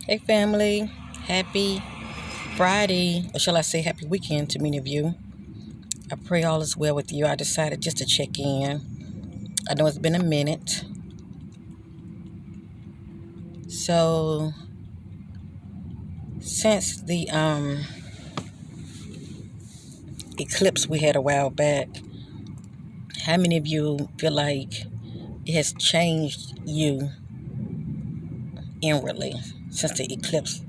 Hey family, happy Friday, or shall I say happy weekend to many of you. I pray all is well with you. I decided just to check in. I know it's been a minute. So since the eclipse we had a while back, how many of you feel like it has changed you inwardly since the eclipse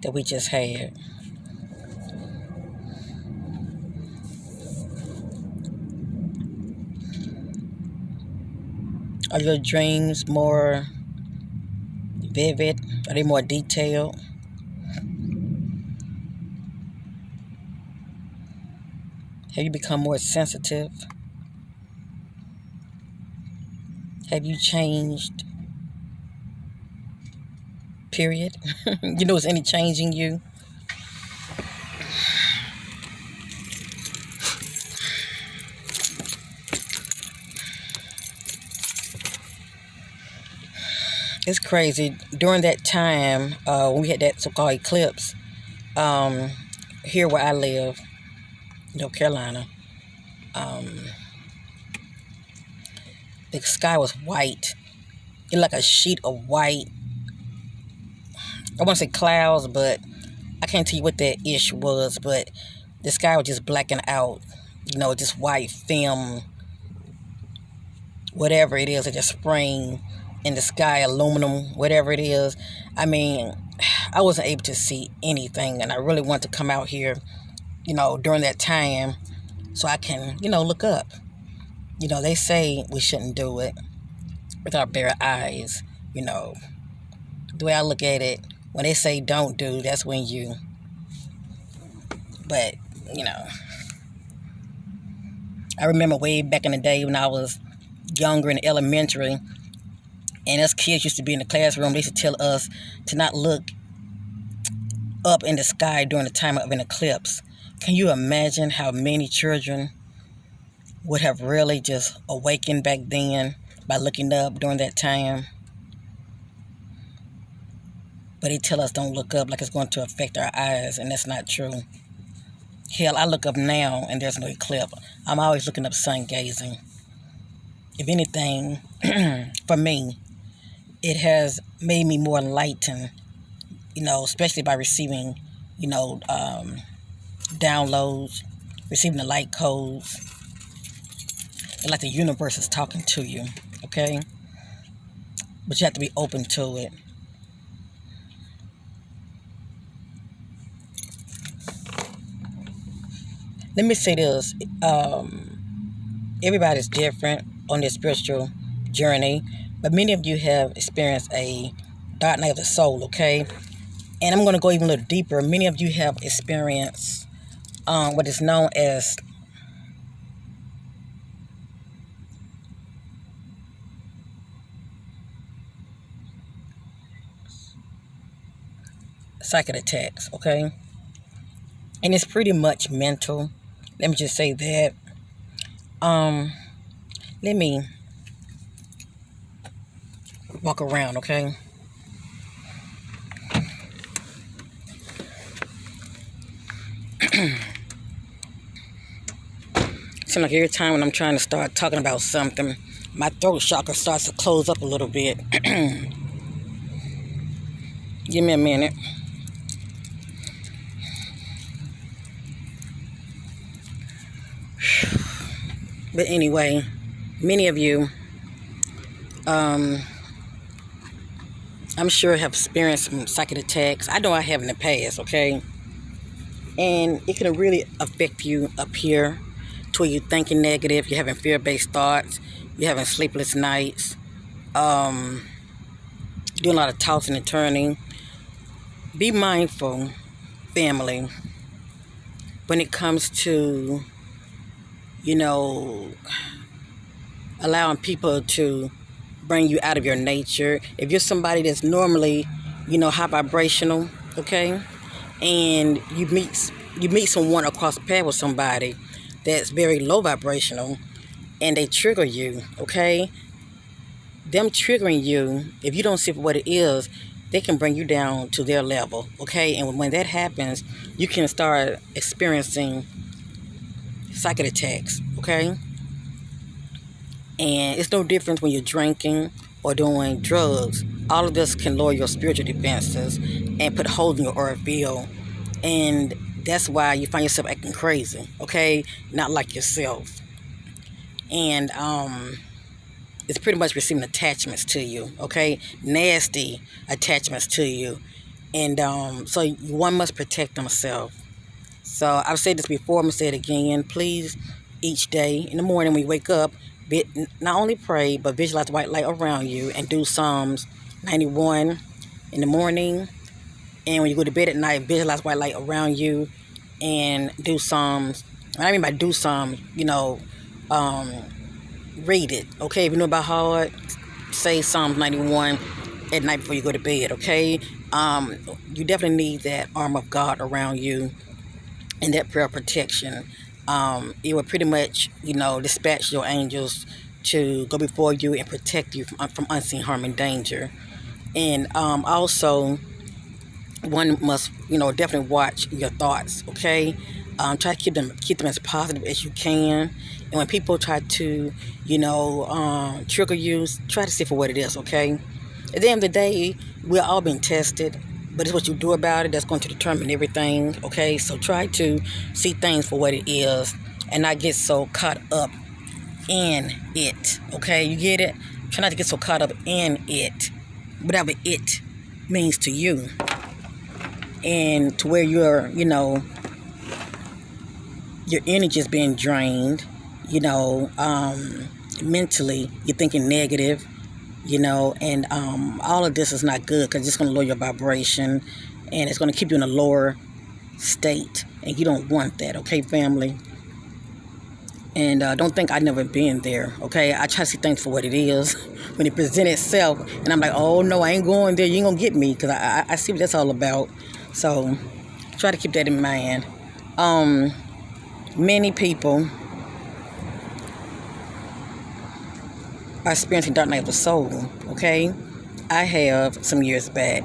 that we just had? Are your dreams more vivid? Are they more detailed? Have you become more sensitive? Have you changed? Period. You know, is any change in you? It's crazy. During that time, when we had that so-called eclipse, um, here where I live, North Carolina, um, the sky was white. It like a sheet of white. I want to say clouds, but I can't tell you what that ish was. But the sky was just blacking out. You know, just white film, whatever it is, it just spraying in the sky, aluminum, whatever it is. I mean, I wasn't able to see anything, and I really want to come out here, during that time so I can, look up. They say we shouldn't do it with our bare eyes. You know, the way I look at it, when they say don't do, that's when you, but, you know, I remember way back in the day when I was younger in elementary, and us kids used to be in the classroom, they used to tell us to not look up in the sky during the time of an eclipse. Can you imagine how many children would have really just awakened back then by looking up during that time? But they tell us don't look up like it's going to affect our eyes, and that's not true. Hell, I look up now and there's no eclipse. I'm always looking up sun gazing. If anything, for me, it has made me more enlightened, especially by receiving, downloads, receiving the light codes. It's like the universe is talking to you, okay? But you have to be open to it. Let me say this. Everybody's different on their spiritual journey, but many of you have experienced a dark night of the soul, okay? And I'm going to go even a little deeper. Many of you have experienced what is known as psychic attacks, okay? And it's pretty much mental. Let me just say that. Let me walk around, okay? Seems like every time when I'm trying to start talking about something, my throat chakra starts to close up a little bit. Give me a minute. But anyway, many of you, I'm sure have experienced some psychic attacks. I know I have in the past, okay? And it can really affect you up here to where you're thinking negative, you're having fear-based thoughts, you're having sleepless nights, doing a lot of tossing and turning. Be mindful, family, when it comes to, allowing people to bring you out of your nature. If you're somebody that's normally, high vibrational, okay, and you meet someone across the path with somebody that's very low vibrational, and they trigger you, okay, them triggering you, if you don't see what it is, they can bring you down to their level, okay? And when that happens, you can start experiencing psychic attacks, okay? And it's no difference when you're drinking or doing drugs. All of this can lower your spiritual defenses and put holes in your aura field. And that's why you find yourself acting crazy, okay? Not like yourself. And it's pretty much receiving attachments to you, okay? Nasty attachments to you. And so one must protect themselves. So I've said this before, I'm going to say it again. Please, each day in the morning when you wake up, not only pray, but visualize the white light around you and do Psalms 91 in the morning. And when you go to bed at night, visualize white light around you and do Psalms. What I mean by do Psalms, read it, okay? If you know about heart, say Psalms 91 at night before you go to bed, okay? You definitely need that arm of God around you and that prayer protection. It will pretty much, dispatch your angels to go before you and protect you from unseen harm and danger. And also, one must, definitely watch your thoughts, okay? Try to keep them as positive as you can. And when people try to, trigger you, try to see for what it is, okay? At the end of the day, we're all being tested, but it's what you do about it that's going to determine everything, okay? So try to see things for what it is and not get so caught up in it, okay? You get it? Try not to get so caught up in it, whatever it means to you. And to where your energy is being drained, mentally, you're thinking negative, and all of this is not good because it's going to lower your vibration and it's going to keep you in a lower state, and you don't want that, okay, family? And don't think I've never been there, okay? I try to see things for what it is when it presents itself, and I'm like, oh no, I ain't going there, you ain't gonna get me, because I see what that's all about. So try to keep that in mind. Many people are experiencing dark night of the soul, okay? I have some years back.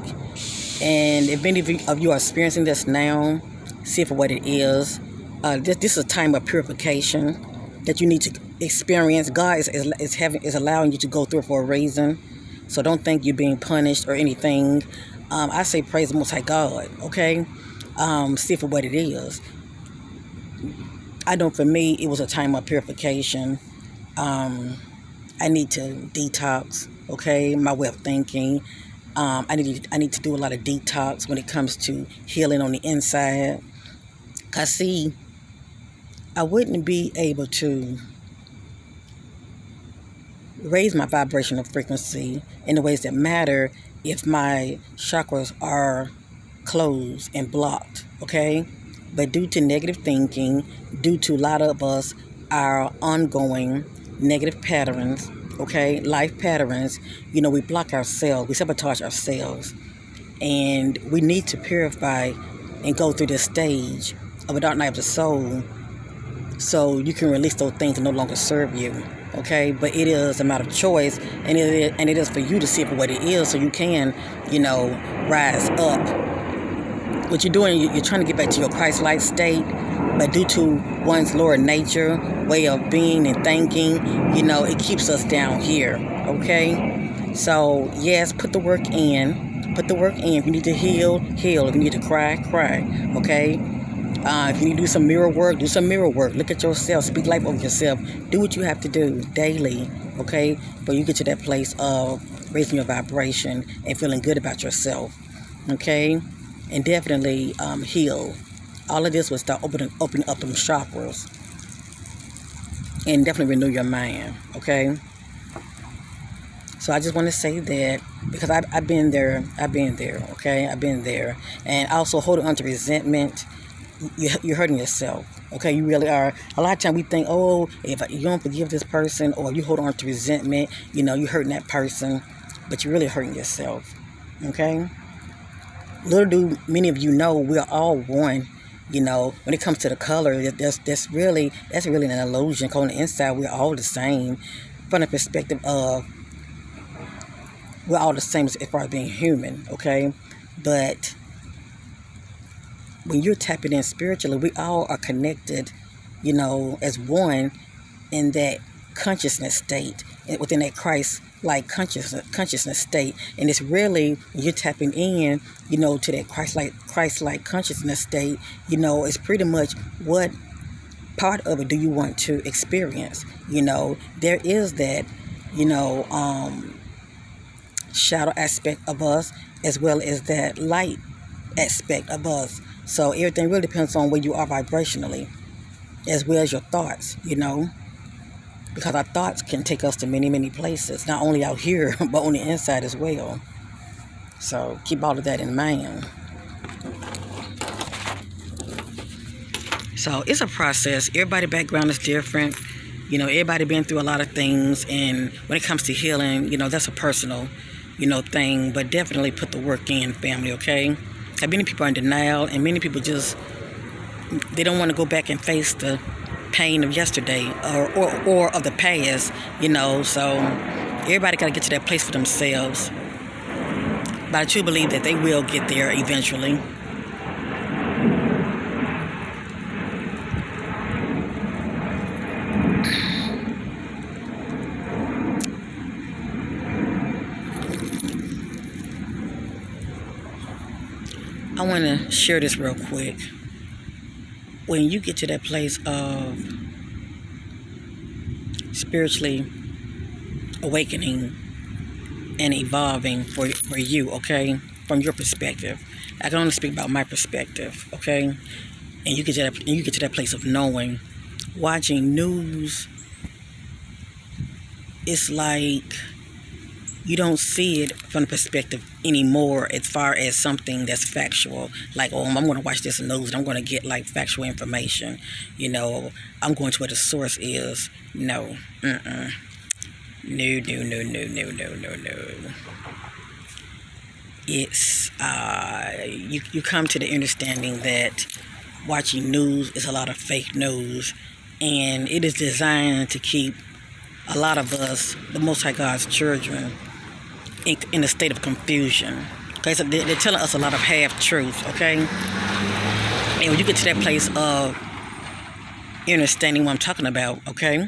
And if any of you are experiencing this now, see it for what it is. This is a time of purification that you need to experience. God is allowing you to go through it for a reason. So don't think you're being punished or anything. I say praise the Most High God, okay? See it for what it is. I know for me, it was a time of purification. I need to detox, okay, my way of thinking. I need to do a lot of detox when it comes to healing on the inside. Cause see, I wouldn't be able to raise my vibrational frequency in the ways that matter if my chakras are closed and blocked, okay? But due to negative thinking, due to a lot of us, our ongoing negative patterns, okay, life patterns, we block ourselves, we sabotage ourselves. And we need to purify and go through this stage of a dark night of the soul so you can release those things that no longer serve you, okay? But it is a matter of choice, and it is for you to see it for what it is so you can, rise up. What you're doing, you're trying to get back to your Christ-like state, but due to one's lower nature, way of being and thinking, it keeps us down here, okay? So, yes, put the work in. Put the work in. If you need to heal, heal. If you need to cry, cry, okay? If you need to do some mirror work, do some mirror work. Look at yourself. Speak life over yourself. Do what you have to do daily, okay? But you get to that place of raising your vibration and feeling good about yourself, okay? And definitely heal. All of this will start opening up them chakras. And definitely renew your mind, okay? So I just want to say that because I've been there, okay? I've been there. And also holding on to resentment, you're hurting yourself, okay? You really are. A lot of times we think, oh, if you don't forgive this person or you hold on to resentment, you're hurting that person, but you're really hurting yourself, okay? Little do many of you know, we are all one. When it comes to the color, that's really an illusion. On the inside, we're all the same. From the perspective of we're all the same as far as being human, okay? But when you're tapping in spiritually, we all are connected, as one in that consciousness state, within that Christ-like consciousness state. And it's really, when you're tapping in, to that Christ-like consciousness state, it's pretty much what part of it do you want to experience. There is that, shadow aspect of us, as well as that light aspect of us. So everything really depends on where you are vibrationally, as well as your thoughts, because our thoughts can take us to many, many places, not only out here, but on the inside as well. So keep all of that in mind. So it's a process. Everybody's background is different. Everybody been through a lot of things, and when it comes to healing, that's a personal, thing. But definitely put the work in, family, okay? Many people are in denial, and many people they don't want to go back and face the pain of yesterday or of the past, So everybody got to get to that place for themselves. But I truly believe that they will get there eventually. I want to share this real quick. When you get to that place of spiritually awakening and evolving for you, okay, from your perspective, I can only speak about my perspective, okay, and you get to that place of knowing, watching news, it's like you don't see it from the perspective anymore as far as something that's factual. Like, I'm going to watch this news and I'm going to get like factual information. I'm going to where the source is. No. No. It's, you come to the understanding that watching news is a lot of fake news, and it is designed to keep a lot of us, the Most High God's children, in a state of confusion. Okay, so they're telling us a lot of half-truths, okay? And when you get to that place of understanding what I'm talking about, okay?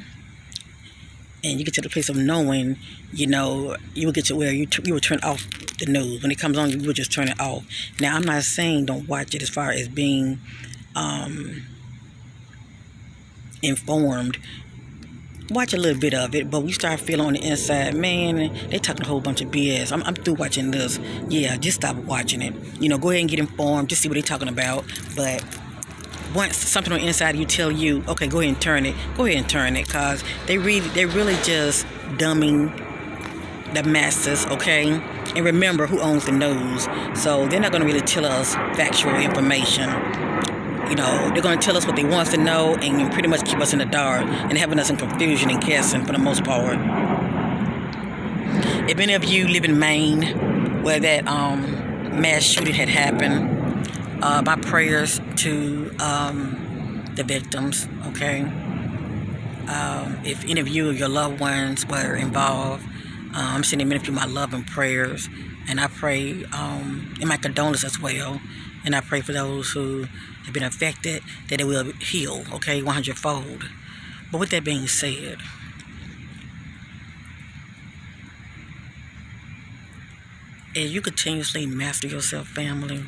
And you get to the place of knowing, you will get to where you will turn off the news. When it comes on, you will just turn it off. Now, I'm not saying don't watch it as far as being informed. Watch a little bit of it, but we start feeling on the inside, man, they talking a whole bunch of BS. I'm through watching this. Yeah, just stop watching it. Go ahead and get informed, just see what they're talking about. But once something on the inside of you tell you, okay, go ahead and turn it, because they really just dumbing the masses, okay? And remember who owns the news. So they're not going to really tell us factual information. They're going to tell us what they want us to know and pretty much keep us in the dark and having us in confusion and guessing for the most part. If any of you live in Maine, where that mass shooting had happened, my prayers to the victims, okay? If any of you or your loved ones were involved, I'm sending many of you my love and prayers, and I pray, and my condolences as well, and I pray for those who have been affected, that they will heal, okay, 100-fold. But with that being said, as you continuously master yourself, family,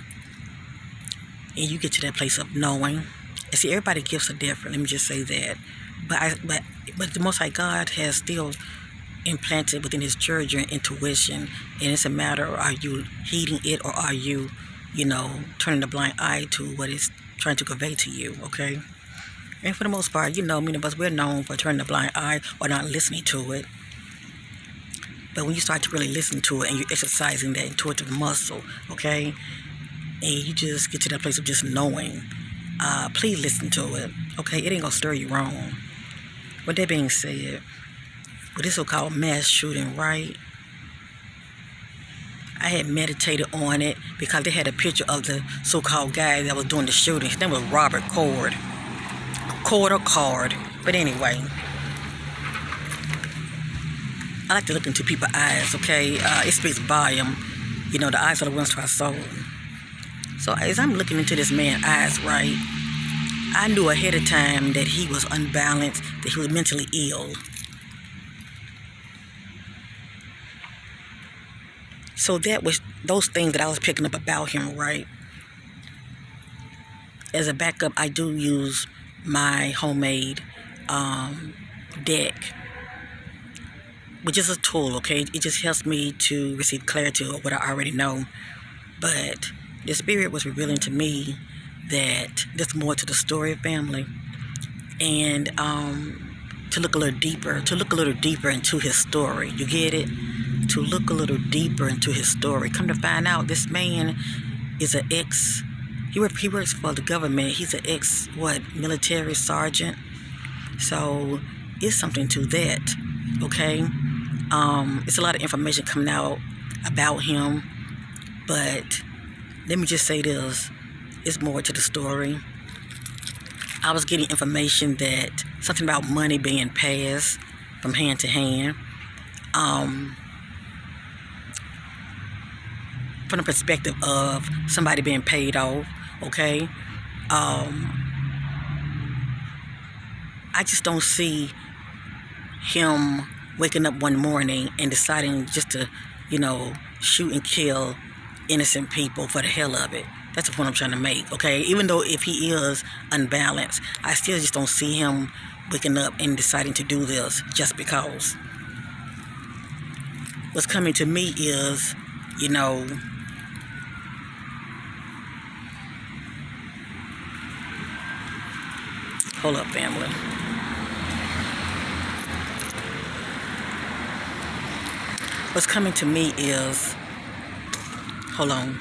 and you get to that place of knowing, and see, everybody's gifts are different, let me just say that, but the Most High God has still implanted within His children intuition, and it's a matter of, are you heeding it, or are you, turning the blind eye to what it's trying to convey to you, okay? And for the most part, many of us, we're known for turning the blind eye or not listening to it. But when you start to really listen to it and you're exercising that intuitive muscle, okay, and you just get to that place of just knowing, please listen to it, okay? It ain't gonna stir you wrong. With that being said, with this so-called mass shooting, right? I had meditated on it because they had a picture of the so-called guy that was doing the shooting. His name was Robert Cord. Cord or Card. But anyway, I like to look into people's eyes, okay? It speaks volume. You know, the eyes are the ones to our soul. So as I'm looking into this man's eyes, right, I knew ahead of time that he was unbalanced, that he was mentally ill. So that was those things that I was picking up about him, right? As a backup, I do use my homemade deck, which is a tool, okay? It just helps me to receive clarity of what I already know. But the spirit was revealing to me that there's more to the story of family, and to look a little deeper into his story. You get it? To look a little deeper into his story. Come to find out, this man is an he works for the government. He's an military sergeant. So it's something to that, okay? It's a lot of information coming out about him, but let me just say this, it's more to the story. I was getting information that something about money being passed from hand to hand. From the perspective of somebody being paid off, okay? I just don't see him waking up one morning and deciding just to, shoot and kill innocent people for the hell of it. That's the point I'm trying to make, okay? Even though if he is unbalanced, I still just don't see him waking up and deciding to do this just because. What's coming to me is, hold up, family. What's coming to me is, hold on.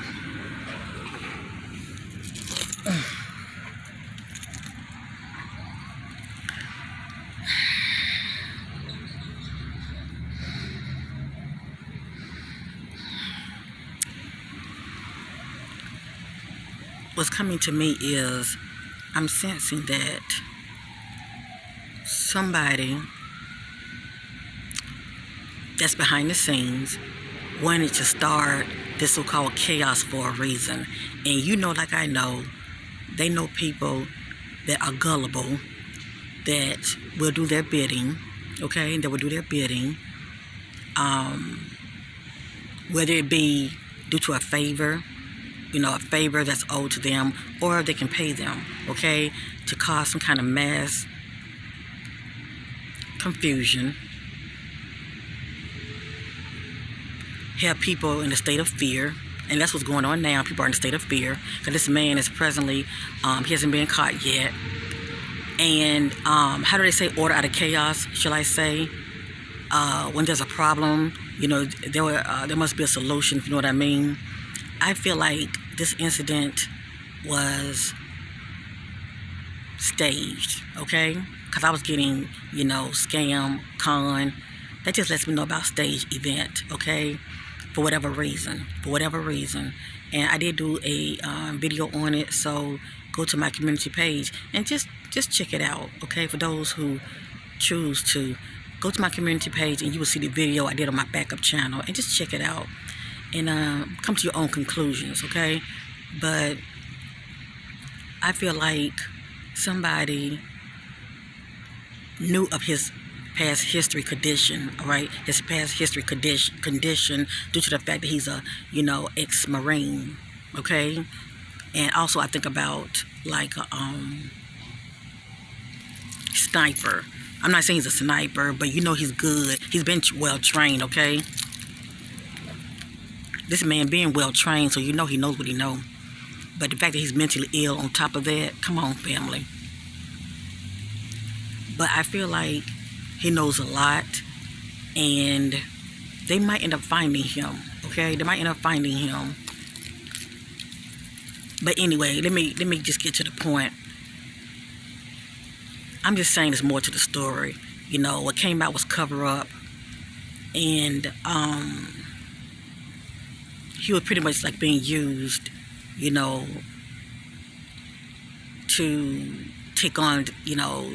What's coming to me is, I'm sensing that somebody that's behind the scenes wanted to start this so-called chaos for a reason. And like I know, they know people that are gullible, that will do their bidding, okay? That will do their bidding, whether it be due to a favor, a favor that's owed to them, or they can pay them, okay, to cause some kind of mass confusion, have people in a state of fear. And that's what's going on now. People are in a state of fear because this man is presently, he hasn't been caught yet. And how do they say order out of chaos, shall I say? When there's a problem, there must be a solution, if you know what I mean. I feel like this incident was staged, okay? Because I was getting, scam, con. That just lets me know about stage event, okay? For whatever reason. And I did do a video on it, so go to my community page and just check it out, okay? For those who choose to, go to my community page and you will see the video I did on my backup channel, and just check it out and come to your own conclusions, okay? But I feel like somebody knew of his past history condition, all right? His past history condition due to the fact that he's a, ex-Marine, okay? And also I think about like a sniper. I'm not saying he's a sniper, but he's good. He's been well trained, okay? This man being well trained, so he knows what he knows. But the fact that he's mentally ill on top of that, come on, family. But I feel like he knows a lot, and they might end up finding him, okay? They might end up finding him. But anyway, let me just get to the point. I'm just saying there's more to the story. What came out was cover up, and he was pretty much like being used, to take on,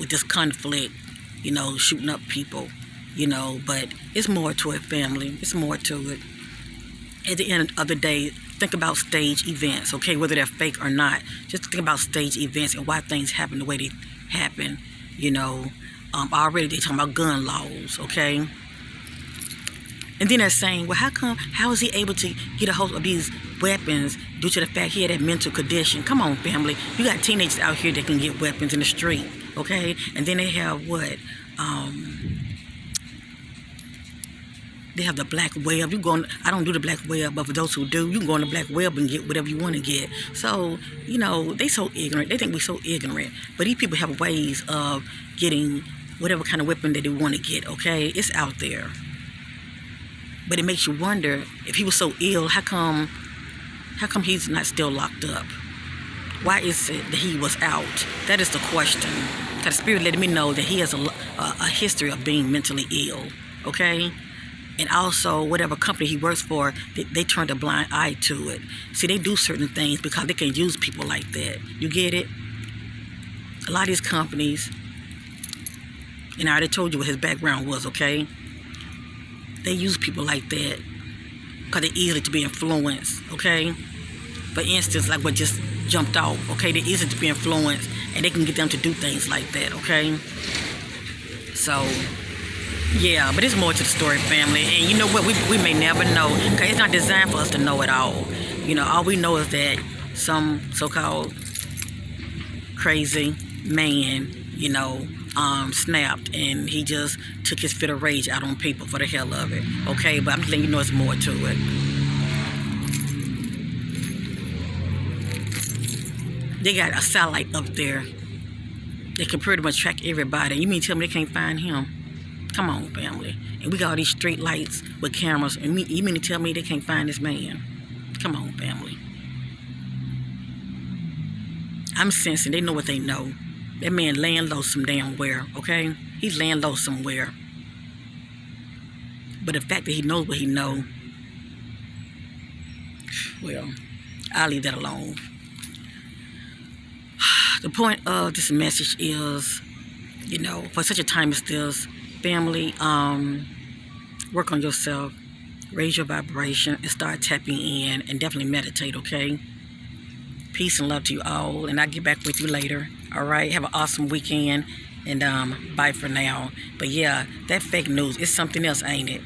with this conflict, shooting up people, But it's more to it, family. It's more to it. At the end of the day, think about stage events, okay? Whether they're fake or not. Just think about stage events and why things happen the way they happen, Already they're talking about gun laws, okay? And then they're saying, well, how is he able to get a hold of these weapons due to the fact he had that mental condition? Come on, family. You got teenagers out here that can get weapons in the street, okay? And then they have what? They have the black web. I don't do the black web, but for those who do, you can go on the black web and get whatever you want to get. So, they so ignorant. They think we're so ignorant. But these people have ways of getting whatever kind of weapon that they want to get, okay? It's out there. But it makes you wonder, if he was so ill, how come he's not still locked up? Why is it that he was out? That is the question. Because the Spirit letting me know that he has a history of being mentally ill, okay? And also, whatever company he works for, they turned a blind eye to it. See, they do certain things because they can use people like that. You get it? A lot of these companies, and I already told you what his background was, okay? They use people like that because they're easy to be influenced, okay? For instance, like what just jumped off, okay? They're easy to be influenced, and they can get them to do things like that, okay? So, yeah, but it's more to the story, family. And you know what? We may never know, because it's not designed for us to know it all. All we know is that some so-called crazy man, snapped, and he just took his fit of rage out on people for the hell of it. Okay, but I'm just letting you know it's more to it. They got a satellite up there that can pretty much track everybody. You mean tell me they can't find him? Come on, family. And we got all these street lights with cameras, and you mean to tell me they can't find this man? Come on, family. I'm sensing they know what they know. That man laying low some damn where, okay? He's laying low somewhere. But the fact that he knows what he knows, well, I'll leave that alone. The point of this message is, for such a time as this, family, work on yourself, raise your vibration, and start tapping in, and definitely meditate, okay? Peace and love to you all, and I'll get back with you later. All right, have an awesome weekend, and bye for now. But yeah, that fake news is something else, ain't it?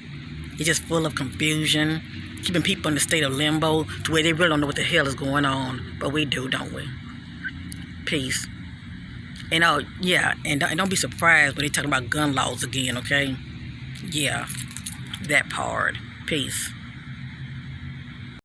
It's just full of confusion, keeping people in a state of limbo to where they really don't know what the hell is going on. But we do, don't we? Peace. And yeah, and don't be surprised when they talking about gun laws again, okay? Yeah, that part. Peace.